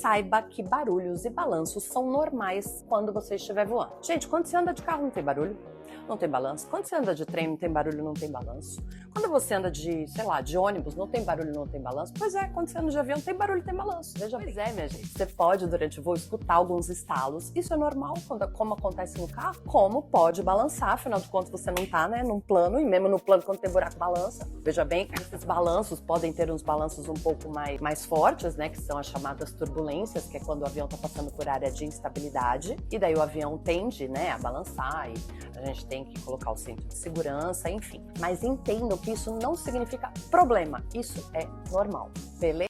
Saiba que barulhos e balanços são normais quando você estiver voando. Gente, quando você anda de carro não tem barulho? Não tem balanço. Quando você anda de trem não tem barulho, não tem balanço. Quando você anda de, sei lá, de ônibus, não tem barulho, não tem balanço. Pois é, quando você anda de avião tem barulho, tem balanço. Veja bem. Pois é, minha gente. Você pode, durante o voo, escutar alguns estalos. Isso é normal, como acontece no carro. Como pode balançar, afinal de contas você não tá, né, num plano. E mesmo no plano, quando tem buraco, balança. Veja bem que esses balanços podem ter uns balanços um pouco mais fortes, né, que são as chamadas turbulências, que é quando o avião tá passando por área de instabilidade. E daí o avião tende, né, a balançar e a gente tem que colocar o cinto de segurança, enfim. Mas entendam que isso não significa problema, isso é normal, beleza?